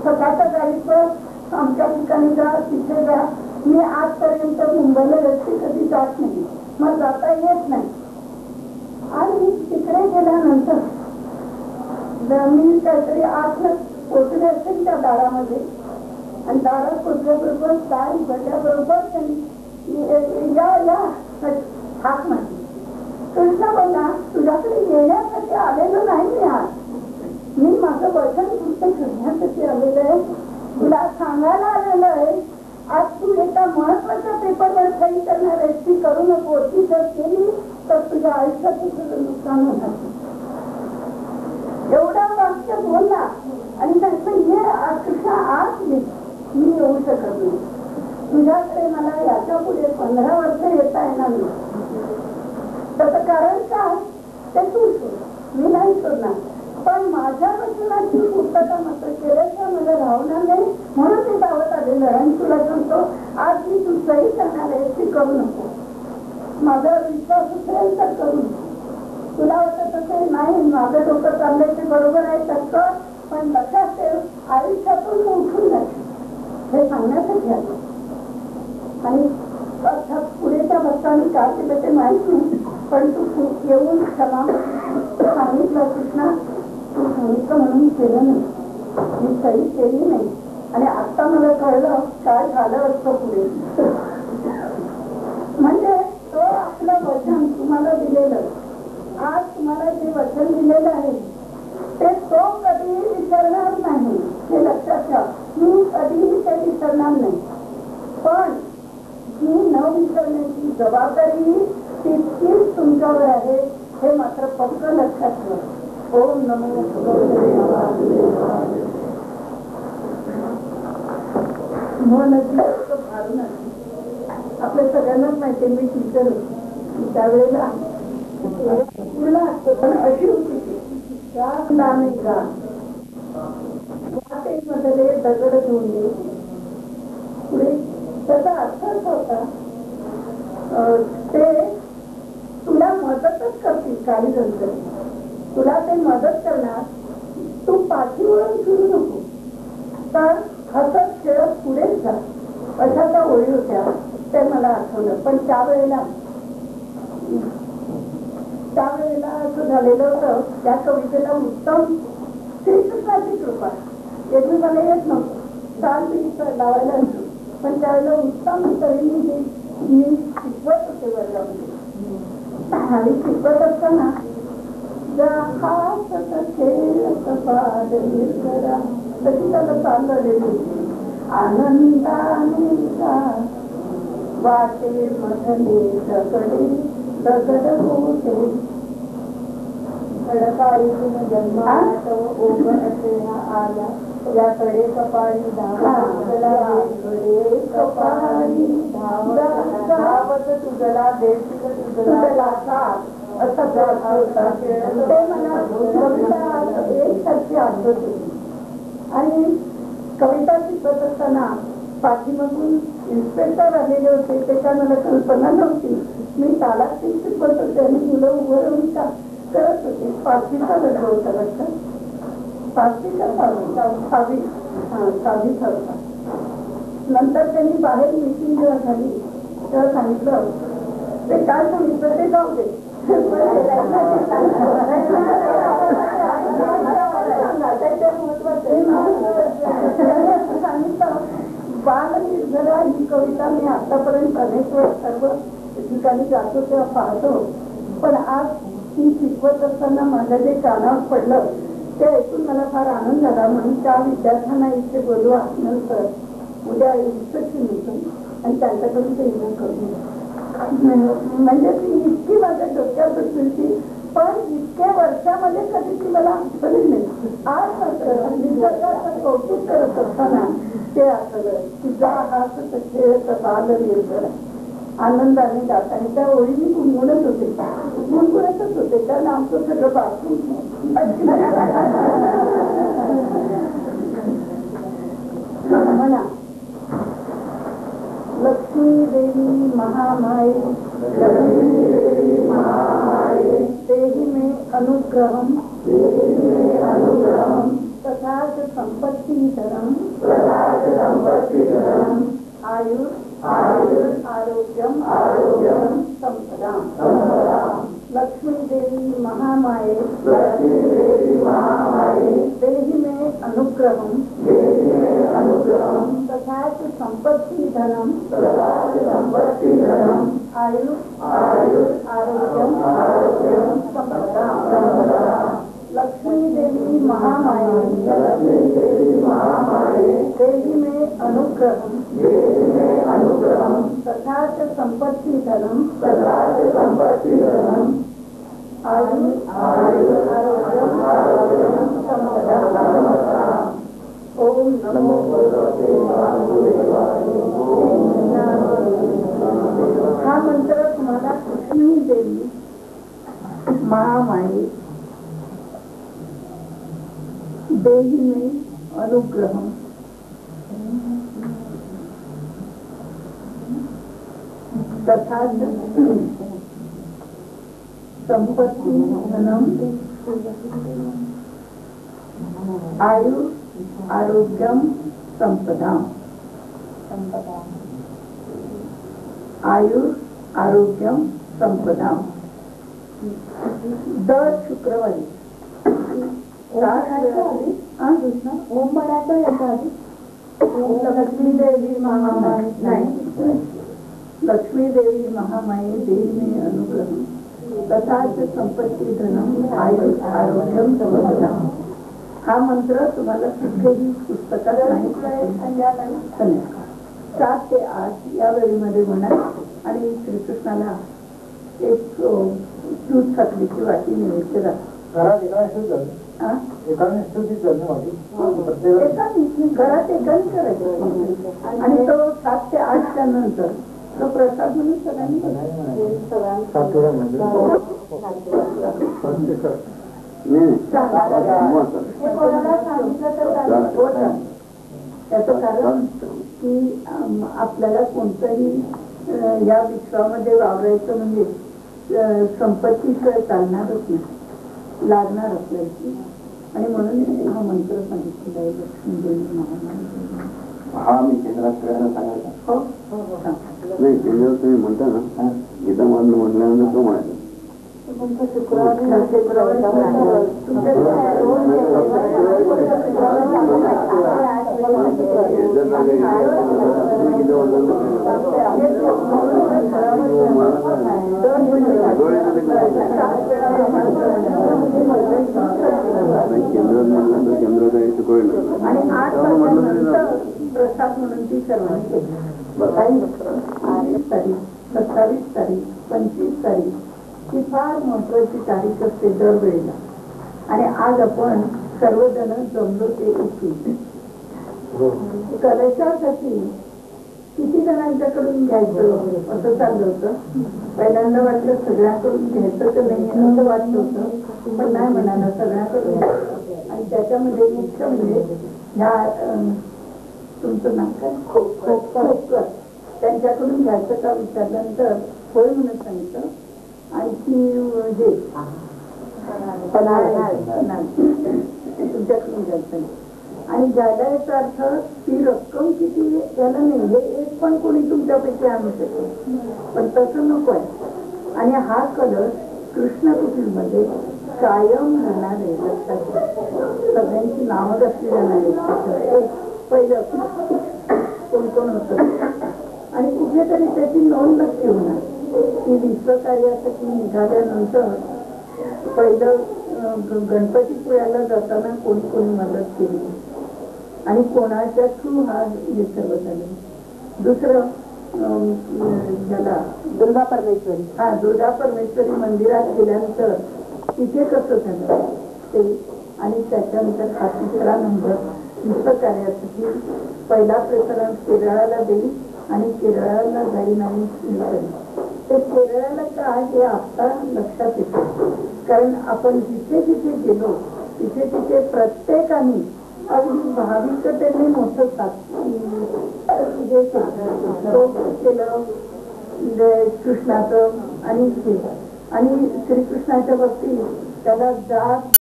स्वतःच्या गाडीचं आमच्या ठिकाणी जा, तिथे जा. मी आजपर्यंत मुंबईला रस्ते कधी जात नाही, मग जाता येत नाही. आणि तिकडे गेल्यानंतर मी काहीतरी 8 पोचले असेल त्या दारामध्ये, आणि दारात पोचल्याबरोबर दार उघडल्याबरोबर त्यांनी या या हाक मारली. कृष्ण बोलला, तुझ्याकडे येण्यासाठी आलेलो नाही मी आज, मी माझं वचन तुमचं करण्यासाठी आलेलं आहे, तुला सांगायला आलेलं आहे. आज तू एका महत्वाच्या पेपरवर सही करणार आहेस, ती करू नको, ती जर केली तर तुझ्या आयुष्याचं तुझं नुकसान होणार. एवढं वाक्य बोलला आणि त्याचं ये कृष्ण आज मी येऊ शकत नाही, तुझ्याकडे मला याच्या पुढे 15 वर्ष येता येणार नाही. त्याचं कारण काय ते तू शोध, मी नाही शोधणार, पण माझ्या वचनाची पूर्तता मात्र केल्याशिवाय मला राहणार नाही, म्हणून मी दावत आलेलं आहे. आणि तुला सांगतो, आज मी तू सही करणार आहे ती करू नको, माझा विश्वास असेल तर करू नको. तुला वाटत असेल नाही माझं डोकं चाललंय ते बरोबर आहे तर, पण लक्षात ठेव आयुष्यातून उठून जायचं हे सांगण्यासाठी आलं. आणि अर्थात पुढेच्या भक्तांनी काय केलं ते माहित नाही, पण तू येऊन क्षमा सांगितलं कृष्णा, तू सांगितलं म्हणून केलं नाही, मी सही केली नाही. आणि आता मला कळलं काय झालं असतं पुढे. म्हणजे तो आपलं वचन तुम्हाला दिलेलं, आज तुम्हाला जे वचन दिलेलं आहे ते तो कधीही विसरणार नाही, हे लक्षात ठेवा. मी कधीही ते विसरणार नाही, पण ही न विसरण्याची जबाबदारी तितकीच तुमच्यावर आहे, हे मात्र पक्क लक्षात ठेवा. ओम नमो भारून आपल्या सगळ्यांनाच माहिती, मी टीचर होती त्यावेळेला पूर्ण असतो, पण अशी होती वाटेमध्ये दगड घेऊन दे. पुढे त्याचा अर्थ असा होता, ते तुला मदतच करतील काही जण, तुला ते मदत करणार, तू पाठी वळून फिरू नको, तर हसत खेळत पुढेच जा, अशा त्या ओळी होत्या. ते मला आठवलं. पण त्यावेळेला असं झालेलं होतं, त्या कवितेला उत्तम श्रीकृष्णाची कृपा, याची मला येत नव्हतं, छान मी लावायला नव्हतं, पण त्यावेळेला उत्तम तरी मी शिकवत होते वर्गामध्ये. आणि शिकवत असताना तशी त्याला चाललेली आनंदानुसा वाटे मधले दगडे दगड होते, खडकाळी जन्मात ओघ असे आला, याकडे कपाळी कपाळी धावत तुझला देशील तुझला असं होता. ते मला एकसारखी आठवते. आणि कविता शिकवत असताना पाठीमागून इन्स्पेक्टर आलेले होते, त्याच्या मला कल्पना नव्हती. मी तालाची शिकवत होते आणि मुलं उभं राहून का करत होते. 5वीचा वर्ग होता लक्षात, 5वीचा 6वीचा होता. नंतर त्यांनी बाहेर मीटिंग जेव्हा झाली तेव्हा सांगितलं, ते काय सांगितलं ते जाऊ दे, सांगितलं बाल निर्जरा ही कविता मी आतापर्यंत अनेक वेळ सर्व ठिकाणी जातो तेव्हा पाहतो, पण आज ती शिकवत असताना माझ्या जे कानावर पडलं ते ऐकून मला फार आनंद झाला. म्हणून त्या विद्यार्थ्यांना इथे बोलवा नंतर उद्या इन्स्पेक्शन होतं आणि त्यांच्याकडून ते इमेल करून, म्हणजे ती इतकी माझ्या डोक्यात बसली, पण इतक्या वर्षामध्ये कधी ती मला आठवली नाही. आज मात्र निसर्गाचं कौतुक करत असताना ते आठवलं, तुझा हात खेळत बाल निर्जरा आनंदाने गात. आणि त्या ओळी मी गुणगुणत होते कारण आमचं सगळं बाथरूम म्हणा. लक्ष्मी देवी महामाये देहि मे अनुग्रहम तथा तथाच संपत्तिधरम् आरोग्यम संपदाम्। लक्ष्मी देवी महामाये देहि में अनुग्रहम् तथाच संपत्तिधनम् आरोग्यम संपदाम्। लक्ष्मी देवी महामाये देहि में अनुग्रहम् तथाच संपत्तिधनम् आरोग्यम संपदाम्। ओम नमो भगवते वासुदेवाय। हा मंत्र तुम्हाला लक्ष्मी देवी महामाये देहि में अनुग्रहम् तथा संपत्ति धनम आरोग्यम संपदाम्। आरोग्यम संपदाम्। दर शुक्रवारी ओम म्हणायचं याच्या आधी लक्ष्मी देवी महामाये नाही, लक्ष्मी देवी महामाये देहि में अनुग्रहम् तथाच संपत्ति धनम आरोग्यम संपदाम्। हा मंत्र तुम्हाला कुठेही पुस्तकात नाही, संध्याकाळी 7 ते 8 या वेळेमध्ये म्हणा आणि श्रीकृष्णाला एक दूध साखरेची वाटी निवेद्य दाखवा। घरात एकाने करायचं आणि तो 7 ते 8च्या नंतर तो प्रसाद म्हणून सगळ्यांनी त्याचं कारण की आपल्याला कोणतंही या विश्वामध्ये वावरायचं म्हणजे संपत्तीशिवाय चालणारच नाही, लागणार आपल्याची, आणि म्हणून हा मंत्र सांगितलेला आहे लक्ष्मी देवी महामाये। हा मी केंद्रात सांगायचा हो नाही, केंद्रात तुम्ही म्हणता ना गीता मधून म्हटल्यानंतर तो म्हणायचा प्रसाद म्हणून ती सर्वांनी 27 तारीख 27 तारीख 25 तारीख ही फार महत्वाची तारीख असते दरवेळेला, आणि आज आपण सर्वजण जमलो ते इथे कलशासाठी किती जणांच्याकडून घ्यायचं असं चाललं होतं. पहिल्यांदा वाटलं सगळ्याकडून घ्यायचं तर नाही असं वाटलं होतं, पण नाही म्हणाला सगळ्याकडून. आणि त्याच्यामध्ये मुख्य म्हणजे ह्या तुमचं नाव काय खोपकर त्यांच्याकडून घ्यायचं का विचारल्यानंतर होय म्हणून सांगितलं. आणखी हे तुमच्याकडून घ्यायचं आणि ज्याला याचा अर्थ ती रक्कम किती त्याला नाही, हे एक पण कोणी तुमच्यापैकी आणू शकतो, पण तसं नको आहे. आणि हा कलश कृष्ण कुटीमध्ये कायम राहणार आहे, लक्षात सगळ्यांची नावं घातली जाणार आहे. पहिलं कोण कोण होतं आणि कुठेतरी त्याची नोंद नक्की होणार की विश्वकार्यासाठी निघाल्यानंतर पहिलं गणपतीपुळ्याला जाताना कोणी कोणी मदत केली आणि कोणाच्या थ्रू हा हे सर्व झालं. दुसरं ज्याला दुर्गा परमेश्वरी मंदिरात गेल्यानंतर तिथे कसं झालं ते, आणि त्याच्यानंतर हा 3रा नंबर विश्वकार्यासाठी पहिला प्रेफरन्स केरळाला देईल आणि केरळाला जाईल आणि ते केरळाला का हे आता लक्षात येतं, कारण आपण जिथे जिथे गेलो तिथे तिथे प्रत्येकाने अगदी भाविकतेने मोठं केलं कृष्णाचं. आणि श्रीकृष्णाच्या बाबतीत त्याला जात